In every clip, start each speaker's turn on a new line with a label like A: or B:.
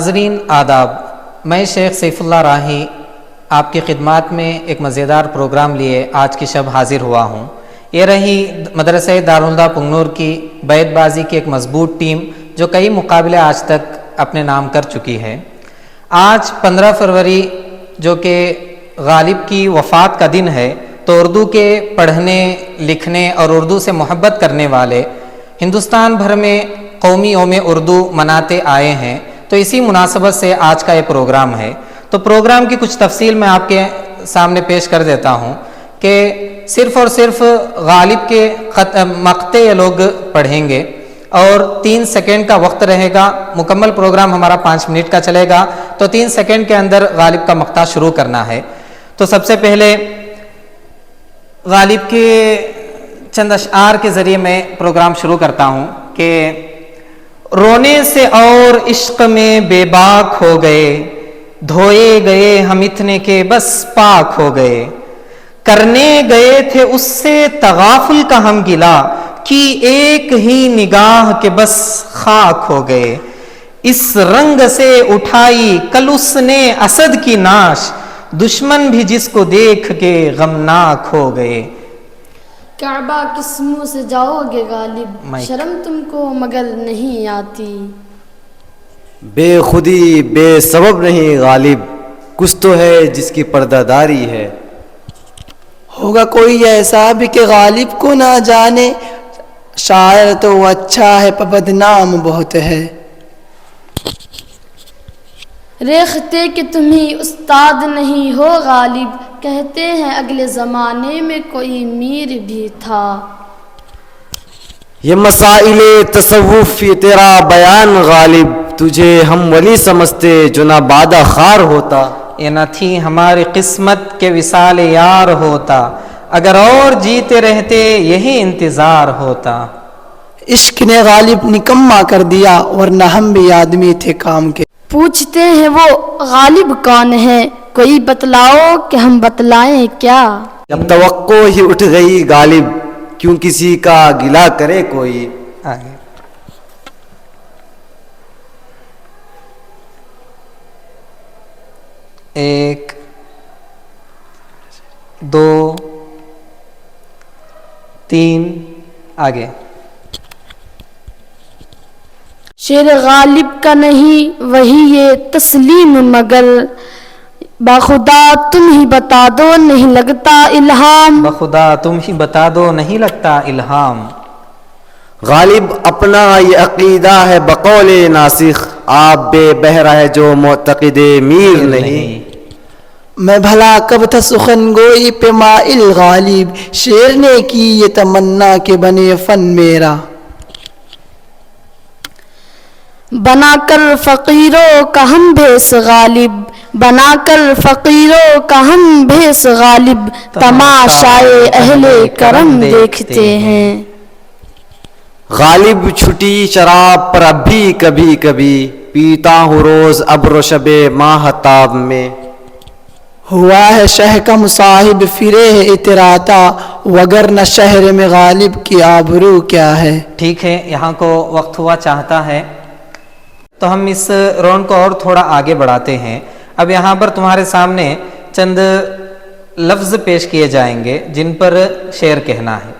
A: ناظرین آداب، میں شیخ سیف اللہ راہی آپ کی خدمات میں ایک مزیدار پروگرام لیے آج کی شب حاضر ہوا ہوں۔ یہ رہی مدرسہ دارالہدیٰ پنگنور کی بیت بازی کی ایک مضبوط ٹیم جو کئی مقابلے آج تک اپنے نام کر چکی ہے۔ آج 15 فروری جو کہ غالب کی وفات کا دن ہے، تو اردو کے پڑھنے لکھنے اور اردو سے محبت کرنے والے ہندوستان بھر میں قومی یوم اردو مناتے آئے ہیں، تو اسی مناسبت سے آج کا یہ پروگرام ہے۔ تو پروگرام کی کچھ تفصیل میں آپ کے سامنے پیش کر دیتا ہوں کہ صرف اور صرف غالب کے مقطع یہ لوگ پڑھیں گے اور 3 سیکنڈ کا وقت رہے گا۔ مکمل پروگرام ہمارا 5 منٹ کا چلے گا، تو 3 سیکنڈ کے اندر غالب کا مقطع شروع کرنا ہے۔ تو سب سے پہلے غالب کے چند اشعار کے ذریعے میں پروگرام شروع کرتا ہوں کہ رونے سے اور عشق میں بے باک ہو گئے، دھوئے گئے ہم اتنے کے بس پاک ہو گئے، کرنے گئے تھے اس سے تغافل کا ہم گلا، کی ایک ہی نگاہ کے بس خاک ہو گئے، اس رنگ سے اٹھائی کل اس نے اسد کی ناش، دشمن بھی جس کو دیکھ کے غمناک ہو گئے۔
B: کعبہ کس منہ سے جاؤ گے غالب، شرم تم کو مگر نہیں آتی،
C: بے خودی بے سبب نہیں غالب، کچھ تو ہے جس کی پردہ داری ہے،
D: ہوگا کوئی ایسا بھی کہ غالب کو نہ جانے، شاعر تو وہ اچھا ہے پر بدنام بہت ہے،
B: ریختہ کہ تمہیں استاد نہیں ہو غالب، کہتے ہیں اگلے زمانے میں کوئی میر بھی تھا،
C: یہ مسائل تصوف یہ تیرا بیان غالب، تجھے ہم ولی سمجھتے جو نہ بادہ خار ہوتا،
A: یہ نہ تھی ہماری قسمت کے وصال یار ہوتا، اگر اور جیتے رہتے یہی انتظار ہوتا،
D: عشق نے غالب نکما کر دیا ورنہ ہم بھی آدمی تھے کام کے،
B: پوچھتے ہیں وہ غالب کون ہے، کوئی بتلاؤ کہ ہم بتلائیں کیا،
C: جب توقع ہی اٹھ گئی غالب، کیوں کسی کا گلا کرے کوئی،
A: آگے ایک 2 3 آگے
B: شعر غالب کا نہیں وہی یہ تسلیم، مگر باخدا تم ہی بتا دو نہیں لگتا الہام،
A: بخدا تم ہی بتا دو نہیں لگتا الہام،
C: غالب اپنا یہ عقیدہ ہے بقول ناسخ، آپ بے بہرہ ہے جو معتقد میر نہیں،
D: میں بھلا کب تھا سخن گوئی پہ مائل غالب، شعر نے کی یہ تمنا کہ بنے فن میرا،
B: بنا کر فقیروں کا ہم بھیس غالب، بنا کر فقیروں کا ہم بھیس غالب، تماشائے اہل کرم دیکھتے ہیں،
C: غالب چھٹی شراب پر اب بھی کبھی کبھی، پیتا ہوں روز ابر و شب ماہتاب میں،
D: ہوا ہے شہ کا مصاحب فرے ہے اتراتا، وگرنہ شہر میں غالب کی آبرو کیا ہے،
A: ٹھیک ہے، یہاں کو وقت ہوا چاہتا ہے تو ہم اس رونڈ کو اور تھوڑا آگے بڑھاتے ہیں۔ اب یہاں پر تمہارے سامنے چند لفظ پیش کیے جائیں گے جن پر شعر کہنا ہے،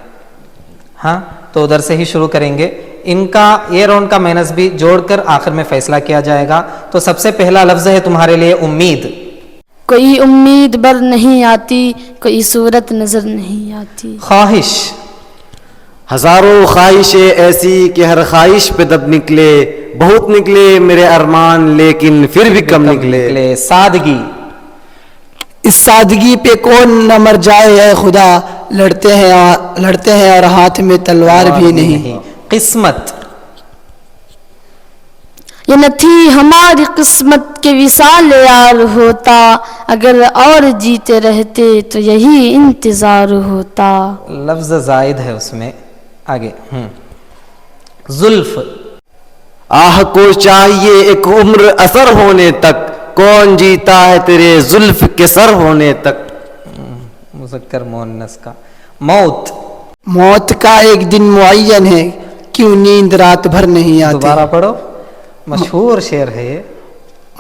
A: ہاں تو ادھر سے ہی شروع کریں گے، ان کا یہ رونڈ کا مینس بھی جوڑ کر آخر میں فیصلہ کیا جائے گا۔ تو سب سے پہلا لفظ ہے تمہارے لیے امید،
B: کوئی امید بر نہیں آتی، کوئی صورت نظر نہیں آتی،
A: خواہش،
C: ہزاروں خواہشیں ایسی کہ ہر خواہش پہ دب نکلے، بہت نکلے میرے ارمان لیکن پھر بھی کم نکلے،
A: سادگی،
D: اس سادگی پہ کون نہ مر جائے اے خدا، لڑتے ہیں اور ہاتھ میں تلوار بھی نہیں،
A: قسمت،
B: یہ نہ تھی ہماری قسمت کے وصال یار ہوتا، اگر اور جیتے رہتے تو یہی انتظار ہوتا،
A: لفظ زائد ہے اس میں، آگے زلف،
C: آہ کو چاہیے ایک عمر اثر ہونے تک، کون جیتا ہے تیرے زلف کے سر ہونے تک،
A: مذکر مؤنث کا، موت،
D: موت کا ایک دن معین ہے، کیوں نیند رات بھر نہیں آتی،
A: دوبارہ پڑھو، مشہور شعر ہے یہ،